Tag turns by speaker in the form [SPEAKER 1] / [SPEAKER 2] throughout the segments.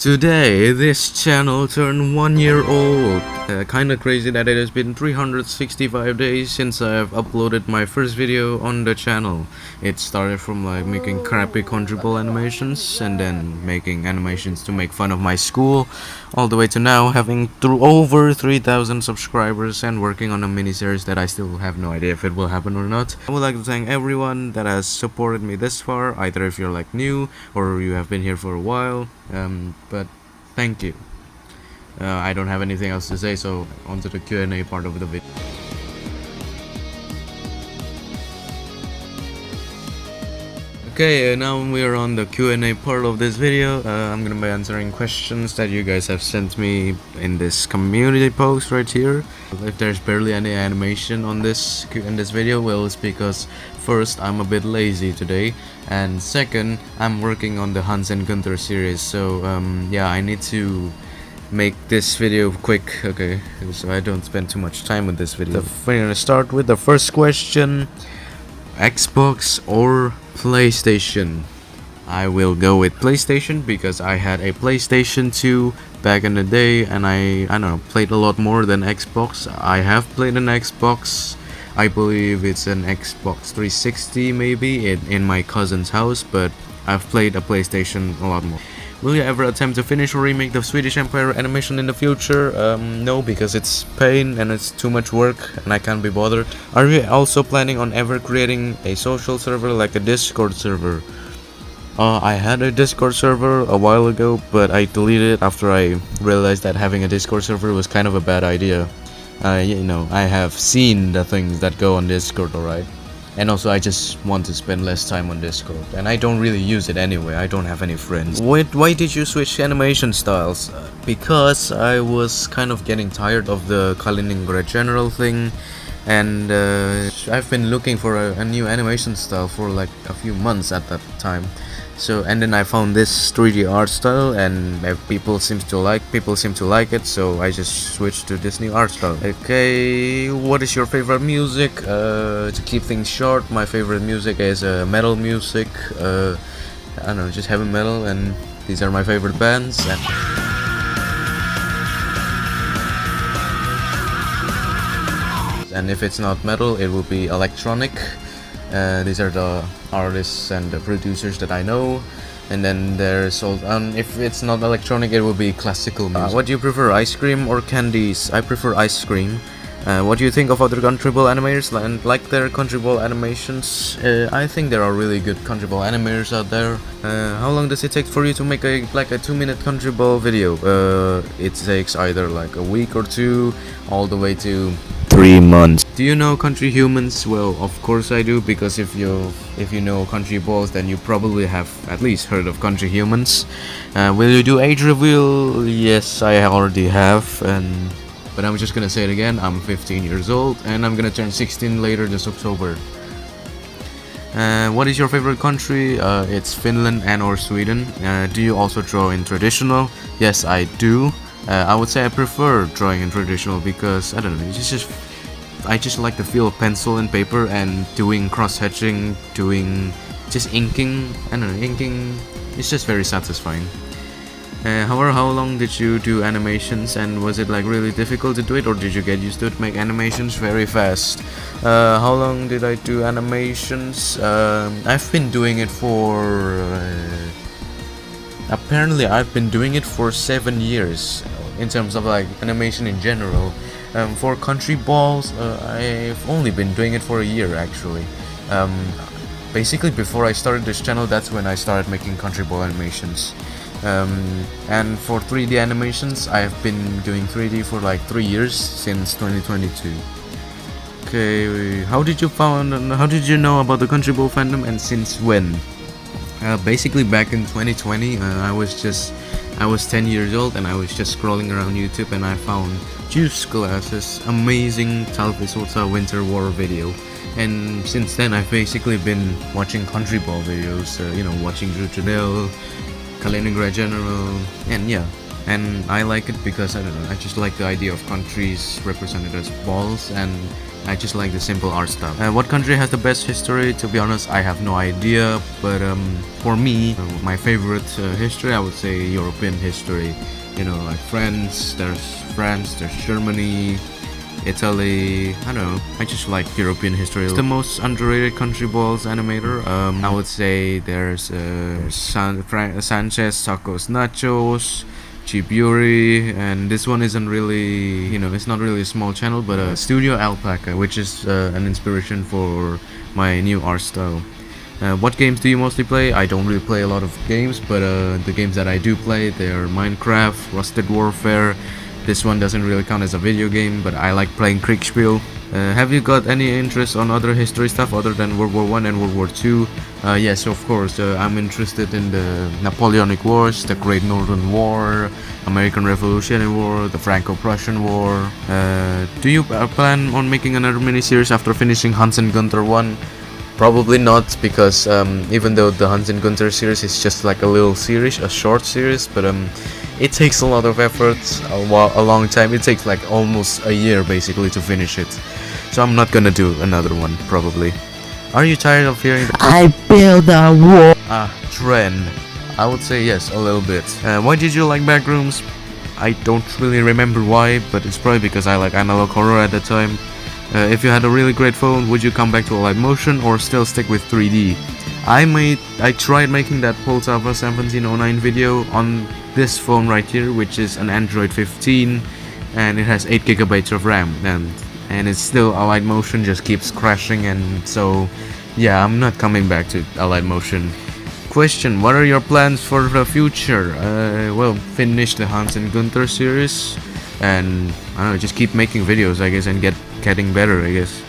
[SPEAKER 1] Today, this channel turned 1 year old. Kinda crazy that it has been 365 days since I've uploaded my first video on the channel. It started from like making crappy Crunchyroll animations and then making animations to make fun of my school, all the way to now having over 3,000 subscribers and working on a mini-series that I still have no idea if it will happen or not. I would like to thank everyone that has supported me this far, either if you're like new or you have been here for a while. But thank you. I don't have anything else to say, so on to the Q&A part of the video. Okay, now we are on the Q&A part of this video. I'm gonna be answering questions that you guys have sent me in this community post right here. If there's barely any animation on this video, well, it's because first, I'm a bit lazy today, and second, I'm working on the Hans and Gunther series, so yeah, I need to make this video quick, okay, so I don't spend too much time with this video. We're gonna start with the first question: Xbox or PlayStation? I will go with PlayStation because I had a PlayStation 2 back in the day, and I don't know, played a lot more than Xbox. I have played an Xbox. I believe it's an Xbox 360 maybe in my cousin's house, but I've played a PlayStation a lot more. Will you ever attempt to finish or remake the Swedish Empire animation in the future? No, because it's pain and it's too much work and I can't be bothered. Are you also planning on ever creating a social server like a Discord server? I had a Discord server a while ago, but I deleted it after I realized that having a Discord server was kind of a bad idea. You know, I have seen the things that go on Discord, alright? And also I just want to spend less time on Discord, and I don't really use it anyway. I don't have any friends. Why did you switch animation styles? Because I was kind of getting tired of the Kaliningrad General thing, and I've been looking for a new animation style for like a few months at that time. So, and then I found this 3D art style, and people seem to like it, so I just switched to this new art style. Okay, what is your favorite music? To keep things short, my favorite music is metal music. I don't know, just heavy metal, and these are my favorite bands. And if it's not metal, it will be electronic. These are the artists and the producers that I know. And then there's all, if it's not electronic, it will be classical music. What do you prefer, ice cream or candies? I prefer ice cream. What do you think of other Crunchyroll animators and like their Crunchyroll animations? I think there are really good Crunchyroll animators out there. How long does it take for you to make a 2-minute Crunchyroll video? It takes either like a week or two, all the way to 3 months. Do you know Country Humans? Well, of course I do, because if you know Country Balls, then you probably have at least heard of Country Humans. Will you do age reveal? Yes, I already have, but I'm just gonna say it again. I'm 15 years old, and I'm gonna turn 16 later this October. What is your favorite country? It's Finland and or Sweden. Do you also draw in traditional? Yes, I do. I would say I prefer drawing in traditional because, I don't know, I just like the feel of pencil and paper and doing cross-hatching, just inking. I don't know, inking, it's just very satisfying. However, how long did you do animations, and was it like really difficult to do it, or did you get used to it, make animations very fast? How long did I do animations? I've been doing it for... apparently I've been doing it for 7 years in terms of like animation in general. For Country Balls, I've only been doing it for a year actually. Basically before I started this channel, that's when I started making Country Ball animations. And for 3D animations, I've been doing 3D for like 3 years, since 2022. Okay, how did you know about the Country Ball fandom, and since when? Basically back in 2020, I was 10 years old, and I was just scrolling around YouTube, and I found Juice Glass's amazing Talvisota Winter War video. And since then I've basically been watching Country Ball videos, you know, watching Drew Janelle, Kaliningrad General, and yeah. And I like it because, I don't know, I just like the idea of countries represented as balls, and I just like the simple art style. What country has the best history? To be honest, I have no idea. But for me, my favorite history, I would say European history. You know, like France, there's Germany, Italy. I don't know. I just like European history. It's the most underrated country balls animator. I would say there's Sanchez, Tacos, Nachos, Chiburi, and this one isn't really, you know, it's not really a small channel, but Studio Alpaca, which is an inspiration for my new art style. What games do you mostly play? I don't really play a lot of games, but the games that I do play, they're Minecraft, Rusted Warfare. This one doesn't really count as a video game, but I like playing Kriegspiel. Have you got any interest on other history stuff other than World War I and World War II? Yes, of course. I'm interested in the Napoleonic Wars, the Great Northern War, American Revolutionary War, the Franco-Prussian War. Do you plan on making another mini-series after finishing Hans and Gunther 1? Probably not, because even though the Hans and Gunther series is just like a little series, a short series, but it takes a lot of effort, a long time. It takes like almost a year basically to finish it. So I'm not gonna do another one, probably. Are you tired of hearing I build a wall? Trend. I would say yes, a little bit. Why did you like Backrooms? I don't really remember why, but it's probably because I like analog horror at the time. If you had a really great phone, would you come back to a live motion or still stick with 3D? I tried making that Pulse Alpha 1709 video on this phone right here, which is an Android 15, and it has 8GB of RAM, and it's still a light motion, just keeps crashing, and so yeah, I'm not coming back to a light motion. Question: what are your plans for the future? Well, finish the Hans and Gunther series, and I don't know, just keep making videos, I guess, and getting better, I guess.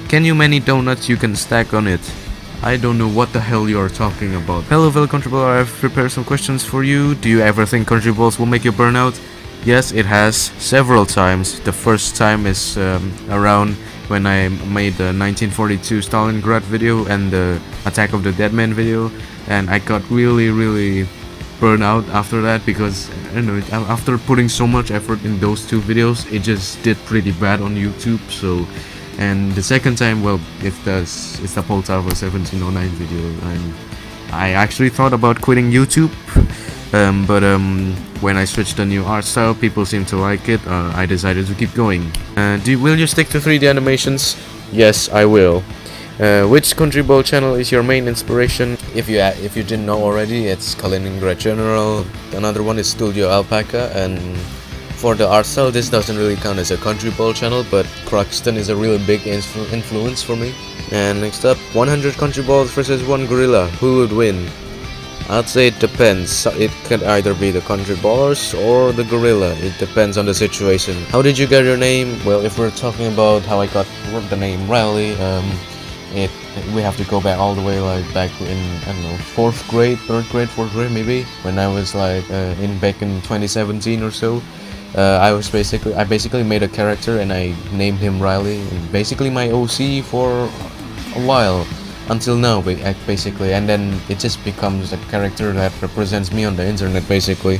[SPEAKER 1] Can you many donuts you can stack on it? I don't know what the hell you're talking about. Hello fellow country ball, I have prepared some questions for you. Do you ever think country balls will make you burn out? Yes, it has, several times. The first time is around when I made the 1942 Stalingrad video and the Attack of the Dead Man video, and I got really burned out after that, because I don't know, after putting so much effort in those two videos, it just did pretty bad on YouTube. So, and the second time, well, it's the Pulse Alpha 1709 video, and I actually thought about quitting YouTube, but when I switched a new art style, people seem to like it. I decided to keep going. Will you stick to 3D animations? Yes, I will. Which country ball channel is your main inspiration? If you didn't know already, it's Kaliningrad General. Another one is Studio Alpaca, and for the art style, this doesn't really count as a country ball channel, but Cruxton is a really big influence for me. And next up, 100 country balls versus 1 gorilla. Who would win? I'd say it depends. It could either be the country ballers or the gorilla. It depends on the situation. How did you get your name? Well, if we're talking about how I got the name Rally, we have to go back all the way, like back in, I don't know, 4th grade, 3rd grade, 4th grade maybe, when I was like back in 2017 or so. I basically made a character and I named him Riley, and basically my OC for a while until now, basically, and then it just becomes a character that represents me on the internet, basically.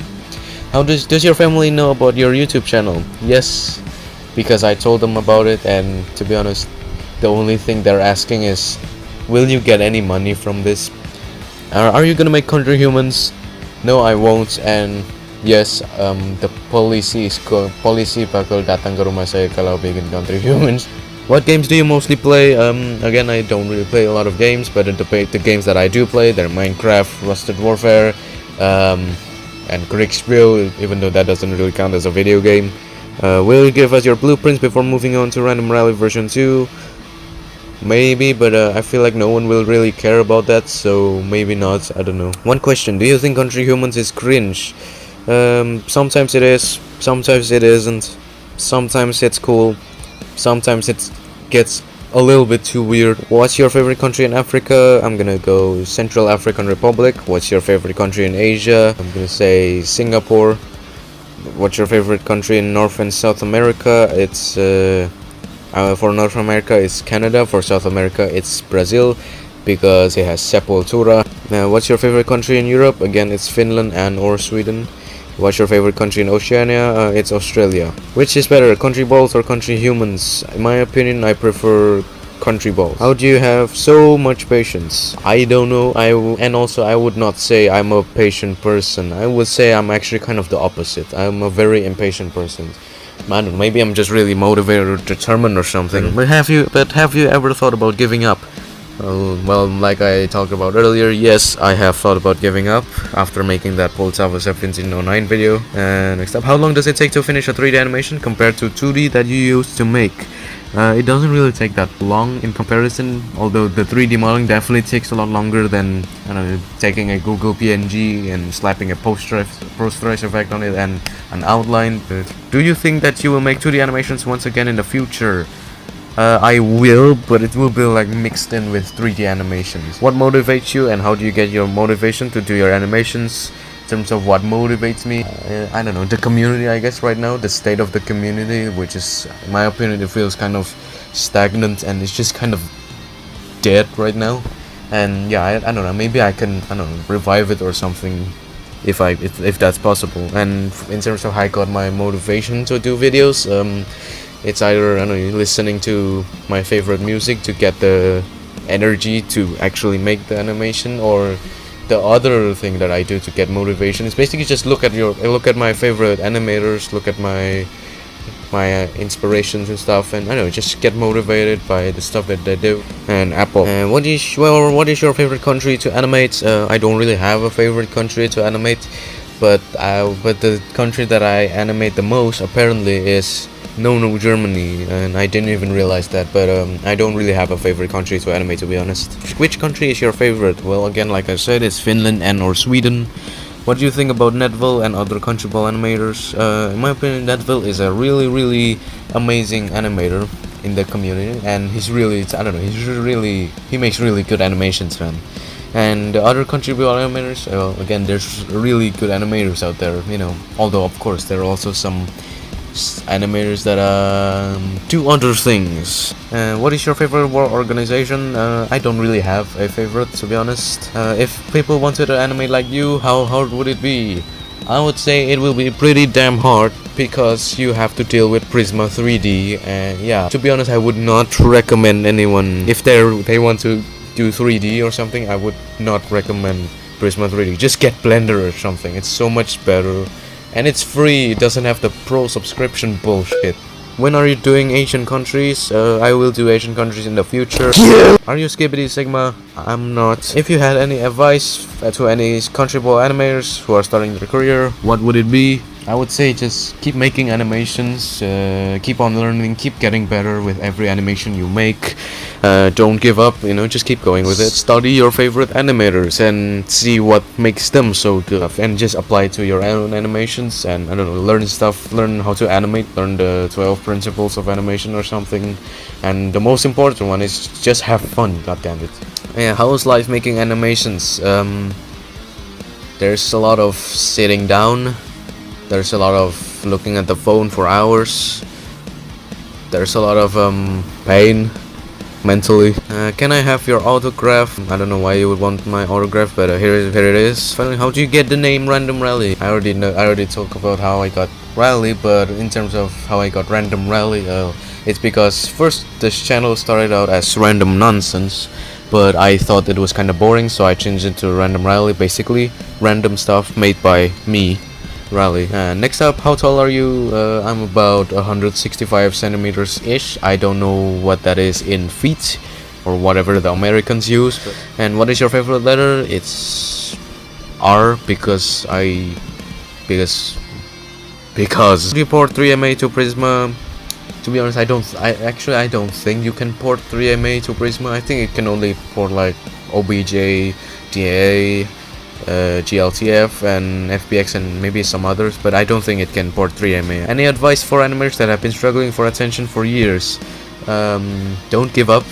[SPEAKER 1] How does your family know about your YouTube channel? Yes, because I told them about it, and to be honest, the only thing they're asking is, will you get any money from this? Are you gonna make country humans? No, I won't. And yes, the polisi bakal datang ke rumah saya kalau bikin country humans. What games do you mostly play? Again, I don't really play a lot of games, but the games that I do play, they're Minecraft, Rusted Warfare, and Kriegspiel, even though that doesn't really count as a video game. Will you give us your blueprints before moving on to Random Rally version 2? Maybe, but I feel like no one will really care about that, so maybe not, I don't know. One question: do you think country humans is cringe? Sometimes it is, sometimes it isn't, sometimes it's cool, sometimes it gets a little bit too weird. What's your favorite country in Africa? I'm gonna go Central African Republic. What's your favorite country in Asia? I'm gonna say Singapore. What's your favorite country in North and South America? It's for North America it's Canada, for South America it's Brazil, because it has Sepultura. Now, what's your favorite country in Europe? Again, it's Finland and or Sweden. What's your favorite country in Oceania? It's Australia. Which is better, country balls or country humans? In my opinion, I prefer country balls. How do you have so much patience? I don't know. And also I would not say I'm a patient person. I would say I'm actually kind of the opposite. I'm a very impatient person. I don't know, maybe I'm just really motivated or determined or something. But have you ever thought about giving up? Well, like I talked about earlier, yes, I have thought about giving up after making that Poltava 1709 video. And next up, how long does it take to finish a 3D animation compared to 2D that you used to make? It doesn't really take that long in comparison, although the 3D modeling definitely takes a lot longer than, I don't know, taking a Google PNG and slapping a post-trace effect on it and an outline. But do you think that you will make 2D animations once again in the future? I will, but it will be like mixed in with 3D animations. What motivates you and how do you get your motivation to do your animations? In terms of what motivates me, I don't know, the community, I guess, right now, the state of the community, which is, in my opinion, it feels kind of stagnant and it's just kind of dead right now. And yeah, I don't know, maybe I can, I don't know, revive it or something if that's possible. And in terms of how I got my motivation to do videos, it's either, I don't know, listening to my favorite music to get the energy to actually make the animation, or the other thing that I do to get motivation is basically just look at my favorite animators, look at my inspirations and stuff, and I don't know, just get motivated by the stuff that they do. And Apple. And what is your favorite country to animate? I don't really have a favorite country to animate, but the country that I animate the most apparently is No, Germany, and I didn't even realize that, but I don't really have a favorite country to animate, to be honest. Which country is your favorite? Well, again, like I said, it's Finland and or Sweden. What do you think about Netville and other country ball animators? In my opinion, Netville is a really, really amazing animator in the community, and he's really, I don't know, he makes really good animations, man. And the other country ball animators, again, there's really good animators out there, you know, although of course there are also some animators that do other things. What is your favorite war organization? I don't really have a favorite, to be honest. If people wanted to animate like you, how hard would it be? I would say it will be pretty damn hard, because you have to deal with Prisma 3D, and yeah, to be honest, I would not recommend anyone, if they want to do 3D or something, I would not recommend Prisma 3D. Just get Blender or something, it's so much better. And it's free, it doesn't have the pro subscription bullshit. When are you doing Asian countries? I will do Asian countries in the future. Are you Skibbity Sigma? I'm not. If you had any advice to any country ball animators who are starting their career, what would it be? I would say just keep making animations, keep on learning, keep getting better with every animation you make. Don't give up, you know, just keep going with it. Study your favorite animators and see what makes them so good, and just apply it to your own animations, and I don't know, learn how to animate, learn the 12 principles of animation or something. And the most important one is just have fun, goddammit. Yeah, how is life making animations? There's a lot of sitting down. There's a lot of looking at the phone for hours. There's a lot of pain mentally. Can I have your autograph? I don't know why you would want my autograph, but here it is. Finally, how do you get the name randomrally? I already talked about how I got Rally, but in terms of how I got randomrally, it's because first this channel started out as random nonsense, but I thought it was kind of boring, so I changed it to randomrally, basically random stuff made by me, Rally. Next up, how tall are you? I'm about 165 centimeters ish. I don't know what that is in feet or whatever the Americans use. And what is your favorite letter? It's R, because do you port 3MA to Prisma? To be honest, I don't think you can port 3MA to Prisma. I think it can only port like OBJ, DA, GLTF and FBX and maybe some others, but I don't think it can port 3MA. Any advice for animators that have been struggling for attention for years? Don't give up,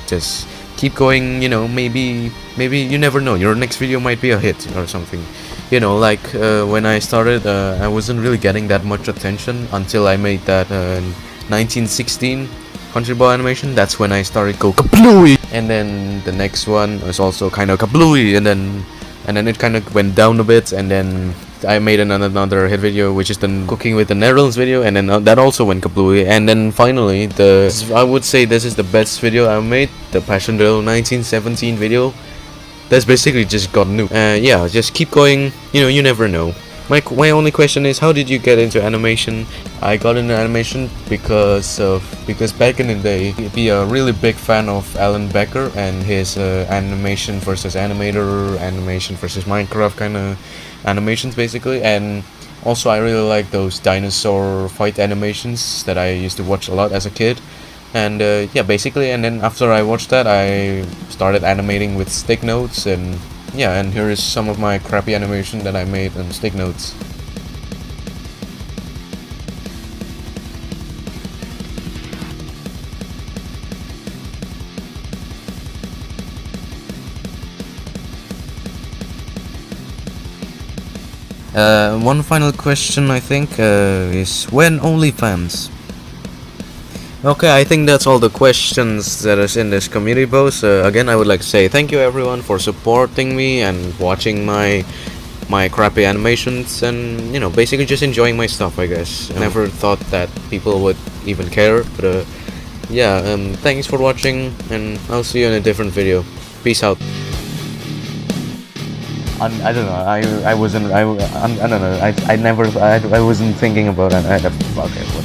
[SPEAKER 1] just keep going, you know, maybe you never know, your next video might be a hit or something. You know, like when I started, I wasn't really getting that much attention until I made that 1916 country ball animation. That's when I started go kablooey, and then the next one was also kind of kablooey, and then and then it kind of went down a bit, and then I made another hit video, which is the cooking with the Netherlands video, and then that also went kablooey. And then finally, I would say this is the best video I made, the Passion Drill 1917 video. That's basically just got new. Yeah, just keep going. You know, you never know. My only question is, how did you get into animation? I got into animation because back in the day, be a really big fan of Alan Becker and his animation versus animator, animation versus Minecraft kind of animations basically. And also I really like those dinosaur fight animations that I used to watch a lot as a kid. And yeah, basically, and then after I watched that, I started animating with stick notes, and yeah, and here is some of my crappy animation that I made on stick notes. One final question, I think, is when OnlyFans? Okay, I think that's all the questions that is in this community post. Again, I would like to say thank you everyone for supporting me and watching my crappy animations, and you know, basically just enjoying my stuff, I guess. I never thought that people would even care, but yeah, thanks for watching, and I'll see you in a different video. Peace out. I don't know. I wasn't. I don't know. I wasn't thinking about it. Okay. What?